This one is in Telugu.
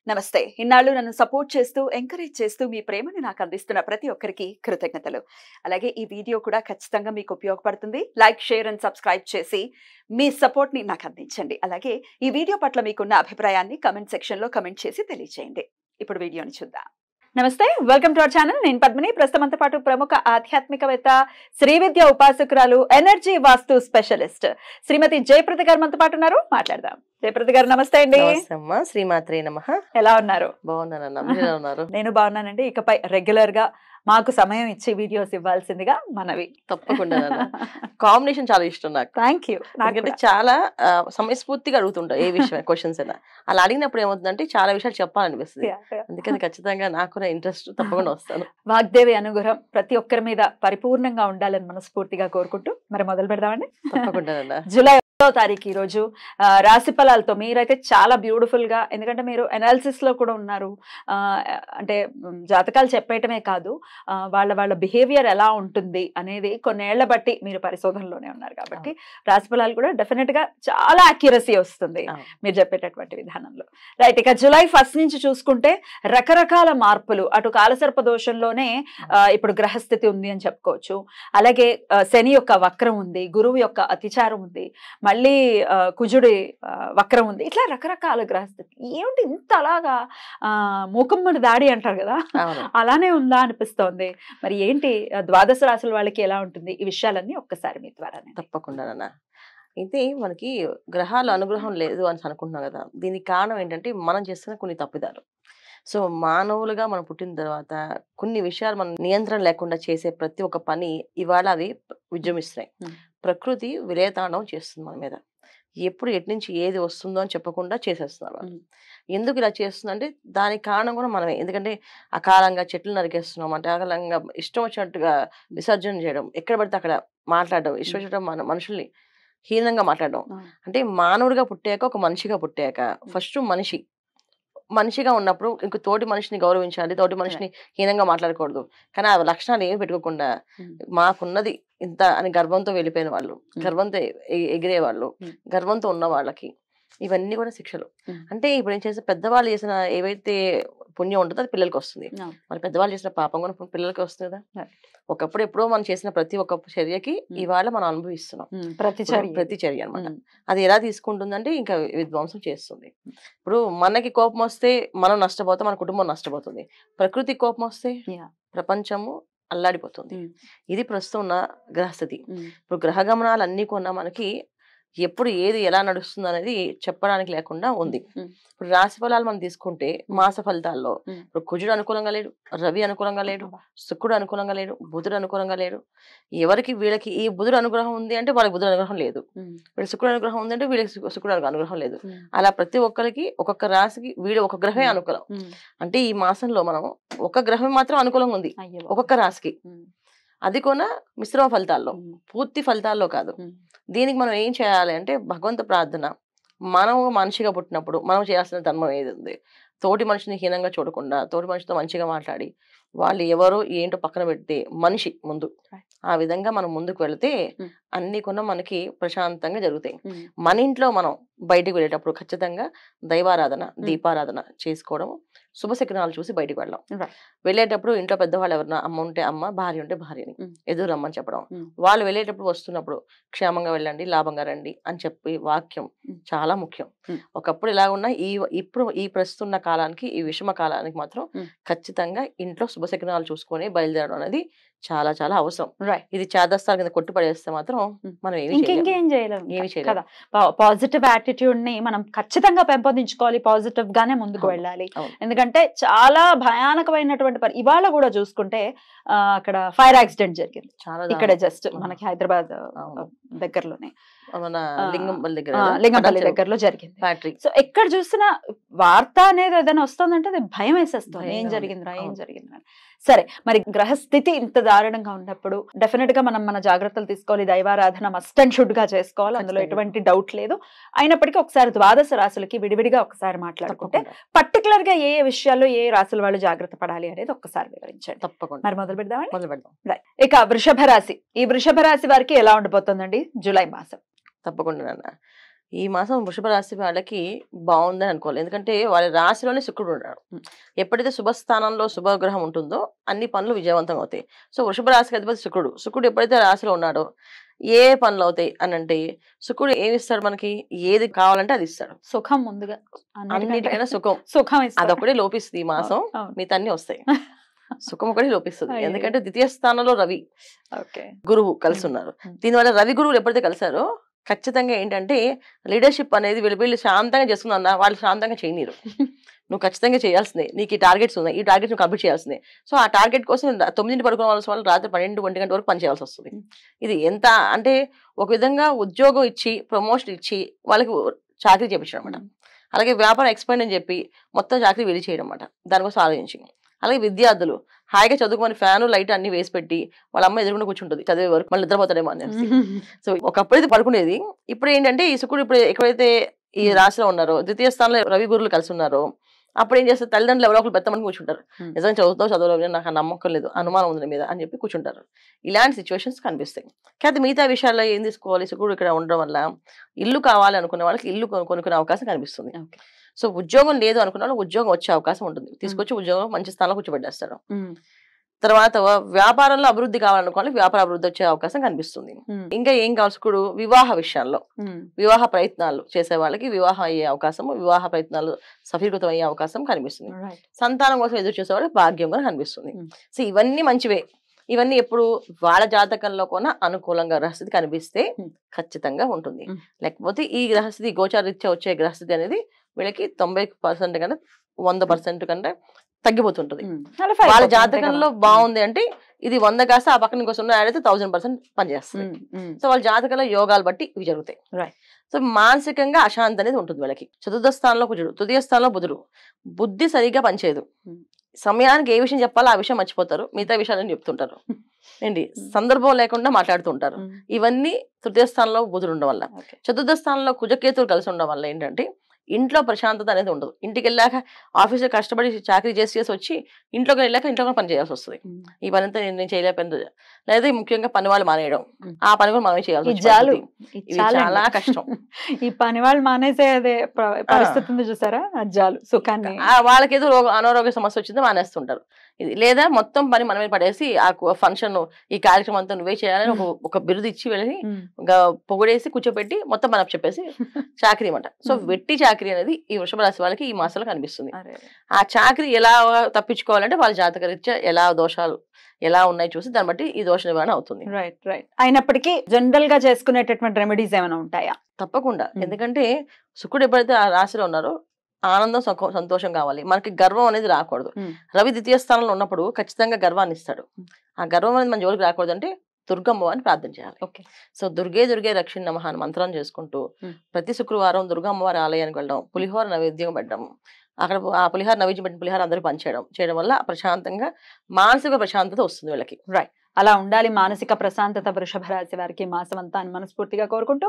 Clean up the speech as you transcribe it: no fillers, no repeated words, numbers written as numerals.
నమస్తే. ఇన్నాళ్ళు నన్ను సపోర్ట్ చేస్తూ, ఎంకరేజ్ చేస్తూ మీ ప్రేమని నాకు అందిస్తున్న ప్రతి ఒక్కరికి కృతజ్ఞతలు. అలాగే ఈ వీడియో కూడా ఖచ్చితంగా మీకు ఉపయోగపడుతుంది. లైక్, షేర్ అండ్ సబ్స్క్రైబ్ చేసి మీ సపోర్ట్‌ని నాకు అందించండి. అలాగే ఈ వీడియో పట్ల మీకున్న అభిప్రాయాన్ని కామెంట్ సెక్షన్‌లో కామెంట్ చేసి తెలియజేయండి. ఇప్పుడు వీడియోని చూద్దాం. నమస్తే, వెల్కమ్ టు అవర్ ఛానల్. నేను పద్మిని. ప్రస్తుతంతో పాటు ప్రముఖ ఆధ్యాత్మికవేత్త, శ్రీ విద్య ఉపాసకురాలు, ఎనర్జీ వాస్తు స్పెషలిస్ట్ శ్రీమతి జయప్రద గారు మనతో పాటు ఉన్నారు. మాట్లాడదాం. జయప్రద గారు నమస్తే అండి. నమస్తే అమ్మా. శ్రీమాత్రే నమః. ఎలా ఉన్నారు? బాగున్నానన్నా, మీరు ఎలా ఉన్నారు? నేను బాగున్నానండి. ఇకపై రెగ్యులర్ గా మాకు సమయం ఇచ్చి వీడియోస్ ఇవ్వాల్సిందిగా మనవి. తప్పకుండా కాంబినేషన్ చాలా ఇష్టం నాకు. Thank you. ఎందుకంటే చాలా సమయస్ఫూర్తిగా అడుగుతుంటా ఏ విషయం క్వశ్చన్స్ అయినా. అలా అడిగినప్పుడు ఏమవుతుందంటే చాలా విషయాలు చెప్పాలనిపిస్తుంది. అందుకని ఖచ్చితంగా నాకు ఇంట్రెస్ట్ తప్పకుండా వస్తాను. వాగ్దేవి అనుగ్రహం ప్రతి ఒక్కరి మీద పరిపూర్ణంగా ఉండాలని మనస్ఫూర్తిగా కోరుకుంటూ మరి మొదలు పెడదామండి. తప్పకుండా. జూలై 1వ తారీఖు ఈ రోజు రాశి ఫలాలతో మీరైతే చాలా బ్యూటిఫుల్ గా, ఎందుకంటే మీరు అనాలిసిస్ లో కూడా ఉన్నారు. అంటే జాతకాలు చెప్పేయటమే కాదు, వాళ్ళ బిహేవియర్ ఎలా ఉంటుంది అనేది కొన్నేళ్ల బట్టి మీరు పరిశోధనలోనే ఉన్నారు కాబట్టి రాశి ఫలాలు కూడా డెఫినెట్ గా చాలా అక్యురసీ వస్తుంది మీరు చెప్పేటటువంటి విధానంలో. రైట్, ఇక జూలై 1 నుంచి చూసుకుంటే రకరకాల మార్పులు. అటు కాలసర్ప దోషంలోనే ఇప్పుడు గ్రహస్థితి ఉంది అని చెప్పుకోవచ్చు. అలాగే శని యొక్క వక్రం ఉంది, గురువు యొక్క అతిచారం ఉంది, మళ్ళీ కుజుడి వక్రం ఉంది. ఇట్లా రకరకాల గ్రహస్థితి. ఏమిటి ఇంత అలాగా మూకమ్మడి దాడి అంటారు కదా, అలానే ఉందా అనిపిస్తోంది. మరి ఏంటి ద్వాదశ రాశుల వాళ్ళకి ఎలా ఉంటుంది? ఈ విషయాలన్నీ ఒక్కసారి మీ ద్వారా. తప్పకుండా. అయితే మనకి గ్రహాల అనుగ్రహం లేదు అని అనుకుంటున్నాం కదా, దీనికి కారణం ఏంటంటే మనం చేస్తున్న కొన్ని తప్పిదాలు. సో మానవులుగా మనం పుట్టిన తర్వాత కొన్ని విషయాలు మనం నియంత్రణ లేకుండా చేసే ప్రతి ఒక్క పని ఇవాళ అవి విజృంభిస్తున్నాయి. ప్రకృతి విలయతాండవం చేస్తుంది మన మీద. ఎప్పుడు ఎటు నుంచి ఏది వస్తుందో అని చెప్పకుండా చేసేస్తున్నారు వాళ్ళు. ఎందుకు ఇలా చేస్తుందంటే దానికి కారణం కూడా మనమే. ఎందుకంటే అకాలంగా చెట్లు నరికేస్తున్నాం, అంటే అకాలంగా ఇష్టం వచ్చినట్టుగా విసర్జన చేయడం, ఎక్కడ పడితే అక్కడ మాట్లాడడం, ఇష్టం వచ్చినట్టు మన మనుషుల్ని హీనంగా మాట్లాడడం. అంటే మానవుడిగా పుట్టాక, ఒక మనిషిగా పుట్టాక ఫస్ట్ మనిషిగా ఉన్నప్పుడు ఇంక తోటి మనిషిని గౌరవించాలి, తోటి మనిషిని హీనంగా మాట్లాడకూడదు. కానీ ఆ లక్షణాలు ఏమి పెట్టుకోకుండా మాకున్నది ఇంత అని గర్వంతో వెళ్ళిపోయిన వాళ్ళు, గర్వంతో ఎగిరే వాళ్ళు, గర్వంతో ఉన్న వాళ్ళకి ఇవన్నీ కూడా శిక్షలు. అంటే ఇప్పుడు ఏం చేస్తే పెద్దవాళ్ళు చేసిన ఏవైతే పుణ్యం ఉంటుందో అది పిల్లలకి వస్తుంది. మరి పెద్దవాళ్ళు చేసిన పాపం కూడా పిల్లలకి వస్తుంది కదా. ఒకప్పుడు ఎప్పుడో మనం చేసిన ప్రతి ఒక్క చర్యకి ఇవాళ మనం అనుభవిస్తున్నాం. ప్రతి చర్య అనమాట. అది ఎలా తీసుకుంటుందంటే ఇంకా విధ్వంసం చేస్తుంది. ఇప్పుడు మనకి కోపం వస్తే మనం నష్టపోతాం, మన కుటుంబం నష్టపోతుంది. ప్రకృతి కోపం వస్తే ప్రపంచము అల్లాడిపోతుంది. ఇది ప్రస్తుతం ఉన్న గ్రహస్థితి. ఇప్పుడు గ్రహ గమనాలు అన్ని కొన్నా మనకి ఎప్పుడు ఏది ఎలా నడుస్తుంది అనేది చెప్పడానికి లేకుండా ఉంది. ఇప్పుడు రాశి ఫలాలు మనం తీసుకుంటే మాస ఫలితాల్లో ఇప్పుడు కుజుడు అనుకూలంగా లేడు, రవి అనుకూలంగా లేడు, శుక్రుడు అనుకూలంగా లేడు, బుధుడు అనుకూలంగా లేడు. ఎవరికి వీళ్ళకి ఈ బుధుడు అనుగ్రహం ఉంది అంటే వాళ్ళకి బుధుడు అనుగ్రహం లేదు, వీళ్ళకి శుక్రుడు అనుగ్రహం ఉంది అంటే వీళ్ళకి శుక్రుడు అనుగ్రహం లేదు. అలా ప్రతి ఒక్కరికి ఒక్కొక్క రాశికి వీడు ఒక గ్రహమే అనుకూలం. అంటే ఈ మాసంలో మనం ఒక గ్రహం మాత్రం అనుకూలంగా ఉంది ఒక్కొక్క రాశికి. అది కూడా మిశ్రమ ఫలితాల్లో, పూర్తి ఫలితాల్లో కాదు. దీనికి మనం ఏం చేయాలి అంటే భగవంతు ప్రార్థన. మనం మనిషిగా పుట్టినప్పుడు మనం చేయాల్సిన ధర్మం ఏది ఉంది? తోటి మనిషిని హీనంగా చూడకుండా, తోటి మనిషితో మంచిగా మాట్లాడి, వాళ్ళు ఎవరో ఏంటో పక్కన పెడితే మనిషి ముందు ఆ విధంగా మనం ముందుకు వెళితే అన్ని కూడా మనకి ప్రశాంతంగా జరుగుతాయి. మన ఇంట్లో మనం బయటకు వెళ్ళేటప్పుడు ఖచ్చితంగా దైవారాధన, దీపారాధన చేసుకోవడం, శుభశకునాలు చూసి బయటకు వెళ్ళడం. వెళ్ళేటప్పుడు ఇంట్లో పెద్దవాళ్ళు ఎవరన్నా, అమ్మ ఉంటే అమ్మ, భార్య ఉంటే భార్యని ఎదురు రమ్మని చెప్పడం. వాళ్ళు వెళ్ళేటప్పుడు వస్తున్నప్పుడు క్షేమంగా వెళ్ళండి, లాభంగా రండి అని చెప్పి వాక్యం చాలా ముఖ్యం. ఒకప్పుడు ఇలా ఉన్న ఇప్పుడు ఈ ప్రస్తున్న కాలానికి, ఈ విషమ కాలానికి మాత్రం ఖచ్చితంగా ఇంట్లో శుభశకునాలు చూసుకొని బయలుదేరడం అనేది చాలా చాలా అవసరం. ఇది చేదస్తాల కింద కొట్టి పడేస్తే మాత్రం మనం ఇంకేం చేయలేము. పాజిటివ్ యాటిట్యూడ్ ని మనం ఖచ్చితంగా పెంపొందించుకోవాలి, పాజిటివ్ గానే ముందుకు వెళ్ళాలి. ఎందుకంటే చాలా భయానకమైనటువంటి ఇవాళ కూడా చూసుకుంటే అక్కడ ఫైర్ యాక్సిడెంట్ జరిగింది ఇక్కడ జస్ట్ మనకి హైదరాబాద్ దగ్గరలోనే, లింగంపల్లి దగ్గరలో జరిగింది ఫ్యాక్టరీ. సో ఎక్కడ చూసినా వార్త అనేది ఏదైనా వస్తుందంటే అది భయం వేసేస్తుంది, ఏం జరిగిందిరా ఏం జరిగిందిరా. సరే, మరి గ్రహస్థితి ఇంత దారుణంగా ఉన్నప్పుడు డెఫినెట్ గా మనం మన జాగ్రత్తలు తీసుకోవాలి. దైవారాధన మస్ట్ అండ్ షుడ్ గా చేసుకోవాలి, అందులో ఎటువంటి డౌట్ లేదు. అయినప్పటికీ ఒకసారి ద్వాదశ రాశులకి విడివిడిగా ఒకసారి మాట్లాడుకుంటే పర్టికులర్ గా ఏ విషయాల్లో ఏ రాశుల వాళ్ళు జాగ్రత్త పడాలి అనేది ఒక్కసారి వివరించండి. తప్పకుండా. మరి మొదలు పెడదాం. ఇక వృషభ రాశి, ఈ వృషభ రాశి వారికి ఎలా ఉండిపోతుందండి జూలై మాసం? తప్పకుండా. ఈ మాసం వృషభ రాశి వాళ్ళకి బాగుందని అనుకోవాలి. ఎందుకంటే వాళ్ళ రాశిలోనే శుక్రుడు ఉన్నాడు. ఎప్పుడైతే శుభస్థానంలో శుభగ్రహం ఉంటుందో అన్ని పనులు విజయవంతం అవుతాయి. సో వృషభ రాశికి అధిపతి శుక్రుడు. శుక్రుడు ఎప్పుడైతే రాశిలో ఉన్నాడో ఏ పనులు అవుతాయి అని అంటే, శుక్రుడు ఏమి ఇస్తాడు మనకి? ఏది కావాలంటే అది ఇస్తాడు. సుఖం ముందుగా అన్నిటికైనా సుఖం. సుఖం ఇస్తాడు. అదొకటే లోపిస్తుంది ఈ మాసం. మిగతా అన్ని వస్తాయి. సుఖం ఒకటి లోపిస్తుంది. ఎందుకంటే ద్వితీయ స్థానంలో రవి గురువు కలిసి ఉన్నారు. దీనివల్ల రవి గురువులు ఎప్పుడైతే కలిసారో ఖచ్చితంగా ఏంటంటే లీడర్షిప్ అనేది వీళ్ళు శాంతంగా చేస్తున్నా వాళ్ళు శాంతంగా చేయనీరు. నువ్వు ఖచ్చితంగా చేయాల్సిందే. నీకు ఈ టార్గెట్స్ ఉన్నాయి, ఈ టార్గెట్స్ నువ్వు కంప్లీట్ చేయాల్సిందే. సో ఆ టార్గెట్ కోసం 9 పడుకోవాల్సిన వాళ్ళు రాత్రి 12, 1 గంట వరకు పని చేయాల్సి వస్తుంది. ఇది ఎంత అంటే ఒక విధంగా ఉద్యోగం ఇచ్చి ప్రమోషన్ ఇచ్చి వాళ్ళకి చాకరీ చేయించడం అనమాట. అలాగే వ్యాపారం ఎక్స్పాండ్ అని చెప్పి మొత్తం చాకరీ వెళ్ళి చేయడం అనమాట. దానికోసం ఆలోచించి. అలాగే విద్యార్థులు హాయిగా చదువుకొని ఫ్యాను లైట్ అన్ని వేసి పెట్టి వాళ్ళ అమ్మ ఎదురుకుండా కూర్చుంటుంది చదివే వరకు, మళ్ళీ నిద్రపోతాడేమో అనేసి. సో ఒకప్పుడు ఇది పడుకునేది. ఇప్పుడు ఏంటంటే ఈ శుక్రుడు ఇప్పుడు ఎక్కడైతే ఈ రాశిలో ఉన్నారో ద్వితీయ స్థానంలో రవి గురువులు కలిసి ఉన్నారో అప్పుడు ఏం చేస్తారు? తల్లిదండ్రులు ఎవరో ఒకరు పెద్దమని కూర్చుంటారు. నిజంగా చదవలేదు, నాకు ఆ నమ్మకం లేదు, అనుమానం ఉంది మీద అని చెప్పి కూర్చుంటారు. ఇలాంటి సిచ్యువేషన్స్ కనిపిస్తాయి. కాకపోతే మిగతా విషయాల్లో ఏం తీసుకోవాలి? శుక్రుడు ఇక్కడ ఉండడం వల్ల ఇల్లు కావాలి అనుకునే వాళ్ళకి ఇల్లు కొనుక్కునే అవకాశం కనిపిస్తుంది. సో ఉద్యోగం లేదు అనుకున్న వాళ్ళు ఉద్యోగం వచ్చే అవకాశం ఉంటుంది. తీసుకొచ్చి ఉద్యోగం మంచి స్థానంలో కూర్చోబెట్టేస్తారు. తర్వాత వ్యాపారంలో అభివృద్ధి కావాలనుకోవాలి, వ్యాపార అభివృద్ధి వచ్చే అవకాశం కనిపిస్తుంది. ఇంకా ఏం కావాలి? శుక్రుడు వివాహ విషయాల్లో వివాహ ప్రయత్నాలు చేసే వాళ్ళకి వివాహం అయ్యే అవకాశం, వివాహ ప్రయత్నాలు సఫలీకృతం అయ్యే అవకాశం కనిపిస్తుంది. సంతానం కోసం ఎదురు చూసే వాళ్ళకి భాగ్యం కూడా కనిపిస్తుంది. సో ఇవన్నీ మంచివే. ఇవన్నీ ఎప్పుడు వాళ్ళ జాతకంలో కూడా అనుకూలంగా గ్రహస్థితి కనిపిస్తే ఖచ్చితంగా ఉంటుంది. లేకపోతే ఈ గ్రహస్థితి గోచారీత్యా వచ్చే గ్రహస్థితి అనేది వీళ్ళకి 90% కన్నా 100% కంటే తగ్గిపోతుంటది. వాళ్ళ జాతకంలో బాగుంది అంటే ఇది 100 కాస్త ఆ పక్కన ఇంకో 0 యాడ్ అయితే 1000% పనిచేస్తుంది. సో వాళ్ళ జాతకంలో యోగాలు బట్టి ఇవి జరుగుతాయి. సో మానసికంగా అశాంతి అనేది ఉంటుంది వీళ్ళకి. చతుర్థ స్థానంలో కుజుడు, తృతీయ స్థానంలో బుధుడు. బుద్ధి సరిగ్గా పనిచేయదు. సమయానికి ఏ విషయం చెప్పాలో ఆ విషయం మర్చిపోతారు, మిగతా విషయాలని చెప్తుంటారు. ఏంటి సందర్భం లేకుండా మాట్లాడుతుంటారు. ఇవన్నీ తృతీయ స్థానంలో బుధుడు ఉండడం వల్ల. చతుర్థ స్థానంలో కుజకేతులు కలిసి ఉండడం వల్ల ఏంటంటే ఇంట్లో ప్రశాంతత అనేది ఉండదు. ఇంటికి వెళ్ళాక ఆఫీస్లో కష్టపడి చాకరీ చేసి వచ్చి ఇంట్లోకి వెళ్ళాక ఇంట్లో కూడా పని చేయాల్సి వస్తుంది. ఈ పని అంతా నేను చేయలేకపోయింది, లేదా ముఖ్యంగా పని వాళ్ళు మానేయడం, ఆ పని కూడా మనమే చేయాల్సి వస్తుంది. చాలా కష్టం. ఈ పని వాళ్ళు మానేసే పరిస్థితి ఉంది చూసారా, అజ్జాలు సుఖాన్ని. వాళ్ళకి ఏదో అనారోగ్య సమస్య వచ్చిందో మానేస్తుంటారు. ఇది లేదా మొత్తం పని మనమే పడేసి ఆ ఫంక్షన్ ఈ కార్యక్రమం అంతా నువ్వే చేయాలని ఒక బిరుదు ఇచ్చి వెళ్ళి పొగడేసి కూర్చోబెట్టి మొత్తం మనం చెప్పేసి చాకరీ అనమాట. సో వెట్టి చాకరీ అనేది ఈ వృషభ రాశి వాళ్ళకి ఈ మాసంలో కనిపిస్తుంది. ఆ చాకరీ ఎలా తప్పించుకోవాలంటే వాళ్ళ జాతక రీత్యా ఎలా దోషాలు ఎలా ఉన్నాయి చూసి దాన్ని బట్టి ఈ దోష నివారణ అవుతుంది. అయినప్పటికీ జనరల్ గా చేసుకునేటటువంటి రెమెడీస్ ఏమైనా ఉంటాయా? తప్పకుండా. ఎందుకంటే శుక్రుడు ఎప్పుడైతే ఆ రాశిలో ఉన్నారో ఆనందం సంతోషం కావాలి, మనకి గర్వం అనేది రాకూడదు. రవి ద్వితీయ స్థానంలో ఉన్నప్పుడు ఖచ్చితంగా గర్వాన్ని ఇస్తాడు. ఆ గర్వం అనేది మన జోలికి రాకూడదు అంటే దుర్గమ్మ అని ప్రార్థన చేయాలి. సో దుర్గే రక్షణ నమః అని మంత్రం చేసుకుంటూ ప్రతి శుక్రవారం దుర్గమ్మవారి ఆలయానికి వెళ్ళడం, పులిహోర నైవేద్యం పెట్టడం, అక్కడ ఆ పులిహోర నైవేద్యం పెట్టిన పులిహోర అందరూ పంచేయడం వల్ల ప్రశాంతంగా మానసిక ప్రశాంతత వస్తుంది వీళ్ళకి. అలా ఉండాలి మానసిక ప్రశాంతత వృషభ రాశి వారికి మాసం అంతా అని మనస్ఫూర్తిగా కోరుకుంటూ